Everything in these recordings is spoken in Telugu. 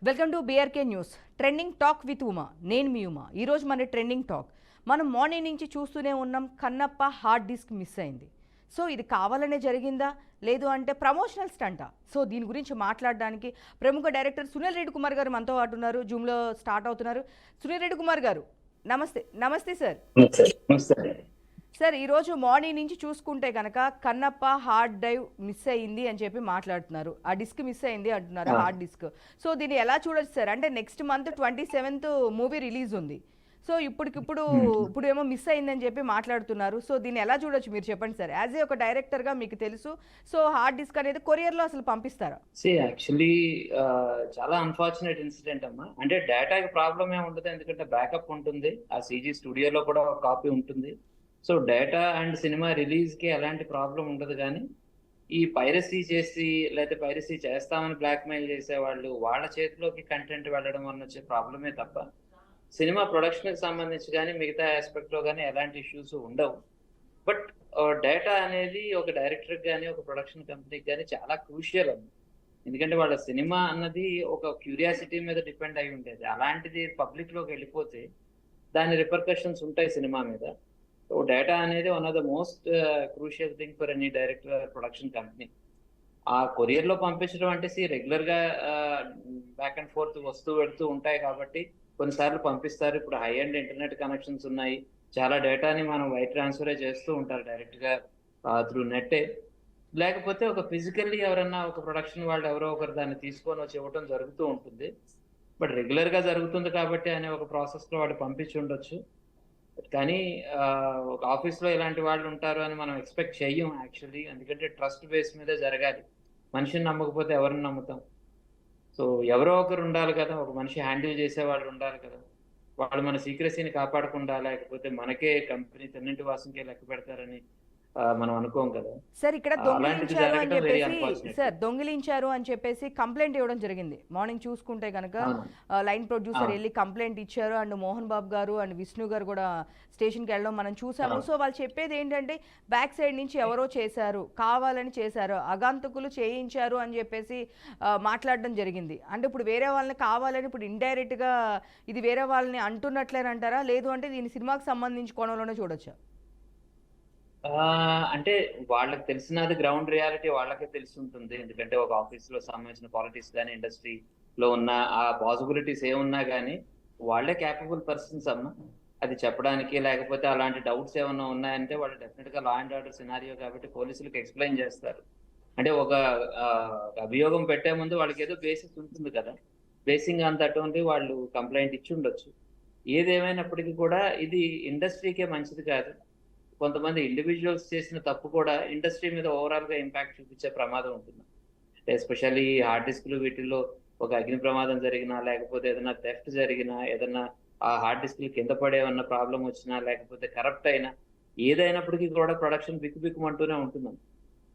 Welcome to BRK news. Trending talk with Uma. నేను మీ ఉమా. ఈరోజు మన ట్రెండింగ్ టాక్ మనం మార్నింగ్ నుంచి చూస్తూనే ఉన్నాం. కన్నప్ప హార్డ్ డిస్క్ మిస్ అయింది. సో ఇది కావాలనే జరిగిందా, లేదు అంటే ప్రమోషనల్ స్టంటా? సో దీని గురించి మాట్లాడడానికి ప్రముఖ డైరెక్టర్ సునీల్ రెడ్డి కుమార్ గారు మనతో పాటు ఉన్నారు. జూమ్లో స్టార్ట్ అవుతున్నారు. సునీల్ రెడ్డి కుమార్ గారు నమస్తే. నమస్తే సార్. సార్, ఈరోజు మార్నింగ్ నుంచి చూసుకుంటే కనుక కన్నప్ప హార్డ్ డ్రైవ్ మిస్ అయింది అని చెప్పి మాట్లాడుతున్నారు. ఆ డిస్క్ మిస్ అయింది అంటున్నారు, హార్డ్ డిస్క్. సో దీన్ని ఎలా చూడొచ్చు సార్? అంటే next month 27th movie release ఉంది. సో ఇప్పుడు ఏమో మిస్ అయిందని చెప్పి మాట్లాడుతున్నారు. సో దీన్ని ఎలా చూడొచ్చు మీరు చెప్పండి సార్. యాజ్ ఏ ఒక డైరెక్టర్గా మీకు తెలుసు. సో హార్డ్ డిస్క్ అనేది కొరియర్లో అసలు పంపిస్తారా? యాక్చువల్లీ చాలా అన్ఫార్చునేట్ ఇన్సిడెంట్ అమ్మా. అంటే డేటాకి ప్రాబ్లం ఏమి ఉండదు, ఎందుకంటే బ్యాకప్ ఉంటుంది. ఆ సీజీ స్టూడియోలో కూడా ఒక కాపీ ఉంటుంది. So data and cinema release కి ఎలాంటి ప్రాబ్లం ఉండదు. కానీ ఈ పైరసీ చేసి లేకపోతే పైరసీ చేస్తామని బ్లాక్మెయిల్ చేసేవాళ్ళు వాళ్ళ చేతిలోకి కంటెంట్ వెళ్ళడం వల్ల వచ్చే ప్రాబ్లమే తప్ప సినిమా ప్రొడక్షన్ కి సంబంధించి కానీ మిగతా ఆస్పెక్ట్ లో కానీ ఎలాంటి ఇష్యూస్ ఉండవు. బట్ డేటా అనేది ఒక డైరెక్టర్ కానీ ఒక ప్రొడక్షన్ కంపెనీకి కానీ చాలా క్రూషియల్ ఉంది. ఎందుకంటే వాళ్ళ సినిమా అన్నది ఒక క్యూరియాసిటీ మీద డిపెండ్ అయి ఉండేది. అలాంటిది పబ్లిక్ లోకి వెళ్ళిపోతే దాని రిపర్కషన్స్ ఉంటాయి సినిమా మీద. సో డేటా అనేది one of the most crucial thing for any director production company. ఆ కొరియర్ లో పంపించడం అంటే రెగ్యులర్ గా బ్యాక్ అండ్ ఫోర్త్ వస్తూ వెళ్తూ ఉంటాయి కాబట్టి కొన్నిసార్లు పంపిస్తారు. ఇప్పుడు హై అండ్ ఇంటర్నెట్ కనెక్షన్స్ ఉన్నాయి. చాలా డేటాని మనం వైర్ ట్రాన్స్ఫరే చేస్తూ ఉంటారు డైరెక్ట్ గా త్రూ నెట్టే. లేకపోతే ఒక ఫిజికల్లీ ఎవరన్నా ఒక ప్రొడక్షన్ వాళ్ళు ఎవరో ఒకరు దాన్ని తీసుకొని వచ్చి ఇవ్వడం జరుగుతూ ఉంటుంది. బట్ రెగ్యులర్ గా జరుగుతుంది కాబట్టి అనే ఒక ప్రాసెస్ లో వాడు పంపించి ఉండొచ్చు. కానీ ఒక ఆఫీస్ లో ఇలాంటి వాళ్ళు ఉంటారు అని మనం ఎక్స్పెక్ట్ చెయ్యం యాక్చువల్లీ. ఎందుకంటే ట్రస్ట్ బేస్ మీదే జరగాలి. మనిషిని నమ్మకపోతే ఎవరిని నమ్ముతాం? సో ఎవరో ఒకరు ఉండాలి కదా, ఒక మనిషి హ్యాండిల్ చేసే వాళ్ళు ఉండాలి కదా. వాళ్ళు మన సీక్రెసీని కాపాడకుండా లేకపోతే మనకే కంపెనీ తిన్నింటి వాసంకే లెక్క పెడతారని మనం అనుకోం కదా సార్. ఇక్కడ దొంగిలించారు అని చెప్పేసి కంప్లైంట్ ఇవ్వడం జరిగింది. మార్నింగ్ చూసుకుంటే కనుక లైన్ ప్రొడ్యూసర్ వెళ్ళి కంప్లైంట్ ఇచ్చారు. అండ్ మోహన్ బాబు గారు అండ్ విష్ణు గారు కూడా స్టేషన్కి వెళ్ళడం మనం చూసాము. సో వాళ్ళు చెప్పేది ఏంటంటే బ్యాక్ సైడ్ నుంచి ఎవరో చేశారు, కావాలని చేశారు, అగాంతకులు చేయించారు అని చెప్పేసి మాట్లాడడం జరిగింది. అంటే ఇప్పుడు వేరే వాళ్ళని కావాలని ఇప్పుడు ఇండైరెక్ట్ గా ఇది వేరే వాళ్ళని అంటున్నట్లేనంటారా, లేదు అంటే దీని సినిమాకి సంబంధించి కోణంలోనే చూడొచ్చా? అంటే వాళ్ళకి తెలిసినది గ్రౌండ్ రియాలిటీ వాళ్ళకే తెలిసి ఉంటుంది. ఎందుకంటే ఒక ఆఫీస్ లో సంబంధించిన పాలిటిక్స్ కానీ ఇండస్ట్రీలో ఉన్న ఆ పాసిబిలిటీస్ ఏమున్నా కానీ వాళ్ళే క్యాపబుల్ పర్సన్స్ అమ్మ అది చెప్పడానికి. లేకపోతే అలాంటి డౌట్స్ ఏమన్నా ఉన్నాయంటే వాళ్ళు డెఫినెట్ గా లా అండ్ ఆర్డర్ సినారియో కాబట్టి పోలీసులకు ఎక్స్ప్లెయిన్ చేస్తారు. అంటే ఒక అభియోగం పెట్టే ముందు వాళ్ళకి ఏదో బేసిస్ ఉంటుంది కదా. బేసింగ్ అంత అటువంటి వాళ్ళు కంప్లైంట్ ఇచ్చి ఉండొచ్చు. ఏదేమైనప్పటికీ కూడా ఇది ఇండస్ట్రీకే మంచిది కాదు. కొంతమంది ఇండివిజువల్స్ చేసిన తప్పు కూడా ఇండస్ట్రీ మీద ఓవరాల్ గా ఇంపాక్ట్ చూపించే ప్రమాదం ఉంటుంది. ఎస్పెషల్లీ హార్డ్ డిస్క్లు వీటిల్లో ఒక అగ్ని ప్రమాదం జరిగినా, లేకపోతే ఏదైనా థెఫ్ట్ జరిగినా, ఏదైనా ఆ హార్డ్ డిస్క్లు కింద పడేమన్నా ప్రాబ్లం వచ్చినా, లేకపోతే కరప్ట్ అయినా, ఏదైనప్పటికీ కూడా ప్రొడక్షన్ బిక్కుబిక్కుమంటూనే ఉంటుంది.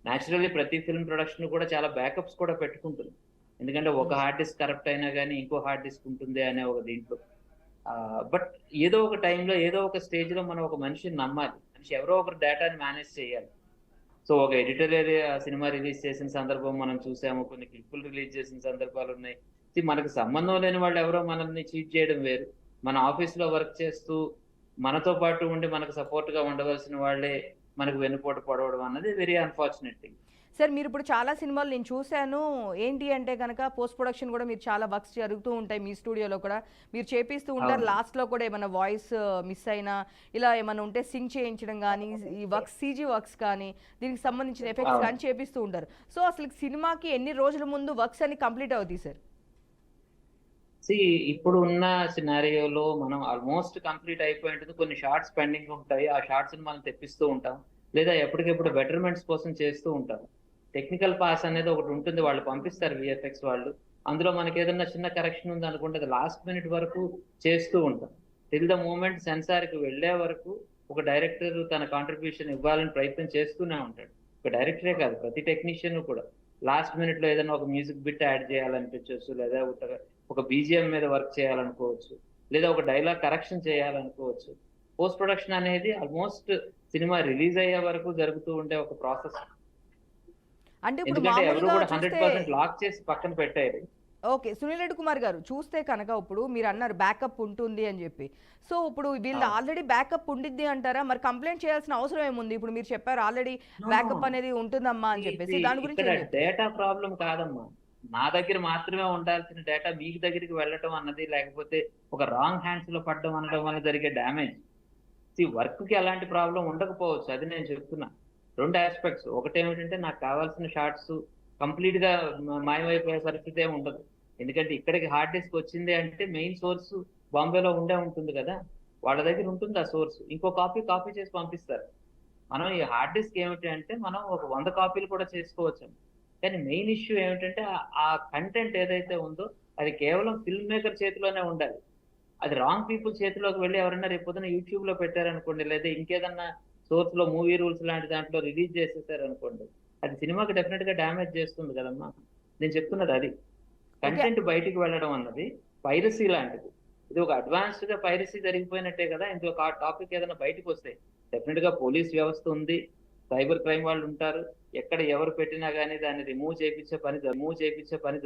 న్యాచురల్లీ ప్రతి ఫిల్మ్ ప్రొడక్షన్ కూడా చాలా బ్యాకప్స్ కూడా పెట్టుకుంటుంది. ఎందుకంటే ఒక హార్డ్ డిస్క్ కరప్ట్ అయినా కానీ ఇంకో హార్డ్ డిస్క్ ఉంటుంది అనే ఒక దీంట్లో. బట్ ఏదో ఒక టైంలో ఏదో ఒక స్టేజ్ లో మనం ఒక మనిషిని నమ్మాలి. మనిషి ఎవరో ఒకరు డేటాని మేనేజ్ చేయాలి. సో ఒక ఎడిటర్ సినిమా రిలీజ్ చేసిన సందర్భం మనం చూసాము, కొన్ని క్లిప్పులు రిలీజ్ చేసిన సందర్భాలు ఉన్నాయి. మనకు సంబంధం లేని వాళ్ళు ఎవరో మనల్ని చీట్ చేయడం వేరు. మన ఆఫీస్ లో వర్క్ చేస్తూ మనతో పాటు ఉండి మనకు సపోర్ట్ గా ఉండవలసిన వాళ్ళే మనకు వెన్నుపోటు పడవడం అన్నది వెరీ అన్ఫార్చునేట్ థింగ్. సార్, మీరు ఇప్పుడు చాలా సినిమాలు నేను చూశాను. ఏంటి అంటే కనుక పోస్ట్ ప్రొడక్షన్ కూడా మీరు చాలా వర్క్స్ జరుగుతూ ఉంటాయి. మీ స్టూడియోలో కూడా మీరు చేపిస్తూ ఉంటారు. లాస్ట్లో కూడా ఏమైనా వాయిస్ మిస్ అయినా ఇలా ఏమైనా ఉంటే సింగ్ చేయించడం కానీ, ఈ వర్క్స్ సీజీ వర్క్స్ కానీ, దీనికి సంబంధించిన ఎఫెక్ట్స్ కానీ చేపిస్తూ ఉంటారు. సో అసలు సినిమాకి ఎన్ని రోజుల ముందు వర్క్స్ అన్ని కంప్లీట్ అవుతాయి సార్? ఇప్పుడు ఉన్న సినారియోలో మనం ఆల్మోస్ట్ కంప్లీట్ అయిపోయి ఉంటుంది. కొన్ని షార్ట్స్ పెండింగ్ ఉంటాయి. ఆ షార్ట్స్ మనం తెప్పిస్తూ ఉంటాం, లేదా ఎప్పటికెప్పుడు బెటర్మెంట్స్ కోసం చేస్తూ ఉంటాం. టెక్నికల్ పాస్ అనేది ఒకటి ఉంటుంది, వాళ్ళు పంపిస్తారు విఎఫ్ఎక్స్ వాళ్ళు. అందులో మనకి ఏదైనా చిన్న కరెక్షన్ ఉంది అనుకుంటే అది లాస్ట్ మినిట్ వరకు చేస్తూ ఉంటాం. టిల్ ద మూమెంట్ సెన్సార్కి వెళ్లే వరకు ఒక డైరెక్టర్ తన కాంట్రిబ్యూషన్ ఇవ్వాలని ప్రయత్నం చేస్తూనే ఉంటాడు. ఒక డైరెక్టరే కాదు, ప్రతి టెక్నీషియన్ కూడా లాస్ట్ మినిట్ లో ఏదైనా ఒక మ్యూజిక్ బిట్ యాడ్ చేయాలనిపించవచ్చు, లేదా ఒక బీజిఎం మీద వర్క్ చేయాలనుకోవచ్చు, లేదా ఒక డైలాగ్ కరెక్షన్ చేయాలనుకోవచ్చు. పోస్ట్ ప్రొడక్షన్ అనేది ఆల్మోస్ట్ సినిమా రిలీజ్ అయ్యే వరకు జరుగుతూ ఉండే ఒక ప్రాసెస్. అంటే ఎందుకంటే ఎవరు కూడా 100% లాక్ చేసి పక్కన పెట్టారు. ఓకే. సునీల్ రెడ్డి కుమార్ గారు చూస్తే కనుక ఇప్పుడు మీరన్నారు బ్యాకప్ ఉంటుంది అని జెప్పి. సో, ఇప్పుడు వీళ్ళది అవును. ఆల్రెడీ బ్యాకప్ ఉండిద్ది అంటారా? మరి కంప్లెయింట్ చేయాల్సిన అవసరం ఏముంది? ఇప్పుడు మీరు చెప్పారు ఆల్రెడీ నో నో బ్యాకప్ అనేది ఉంటుందమ్మా అని ఇది చెప్పేసి. దాని గురించి ఇక్కడ ఏం చెప్తారు? డేటా ప్రాబ్లం కాదమ్మా. నా దగ్గర మాత్రమే ఉండాల్సిన డేటా మీకు దగ్గరికి వెళ్ళటం అన్నది, లేకపోతే ఒక రాంగ్ హ్యాండ్స్ లో పడడం అనడం వల్ల జరిగే డ్యామేజ్. వర్క్ కి అలాంటి ప్రాబ్లం ఉండకపోవచ్చు, అది నేను చెప్తున్నా. రెండు ఆస్పెక్ట్స్. ఒకటేమిటంటే నాకు కావాల్సిన షార్ట్స్ కంప్లీట్ గా మాయమైపోయే పరిస్థితి ఏమి ఉండదు. ఎందుకంటే ఇక్కడికి హార్డ్ డిస్క్ వచ్చింది అంటే మెయిన్ సోర్స్ బాంబేలో ఉండే ఉంటుంది కదా, వాళ్ళ దగ్గర ఉంటుంది ఆ సోర్స్. ఇంకో కాపీ చేసి పంపిస్తారు. మనం ఈ హార్డ్ డిస్క్ ఏమిటి అంటే మనం ఒక 100 కాపీలు కూడా చేసుకోవచ్చు. కానీ మెయిన్ ఇష్యూ ఏమిటంటే ఆ కంటెంట్ ఏదైతే ఉందో అది కేవలం ఫిల్మ్ మేకర్ చేతిలోనే ఉండాలి. అది రాంగ్ పీపుల్ చేతిలోకి వెళ్ళి ఎవరైనా రేపు పొద్దున యూట్యూబ్ లో పెట్టారనుకోండి, లేదా ఇంకేదన్నా సోర్స్ లో మూవీ రూల్స్ లాంటి దాంట్లో రిలీజ్ చేసేసారనుకోండి, అది సినిమాకి డెఫినెట్ గా డ్యామేజ్ చేస్తుంది కదమ్మా. నేను చెప్తున్నది అది. ఓకే. కంటెంట్ బయటికి వెళ్ళడం అన్నది పైరసీ లాంటిది. ఇది ఒక అడ్వాన్స్డ్ గా పైరసీ జరిగిపోయినట్టే కదా. ఇందులో టాపిక్ ఏదైనా బయటకు వస్తే డెఫినెట్ గా పోలీస్ వ్యవస్థ ఉంది, సైబర్ క్రైమ్ వాళ్ళు ఉంటారు. ఎక్కడ ఎవరు పెట్టినా గానీ దాన్ని రిమూవ్ చేయించే పని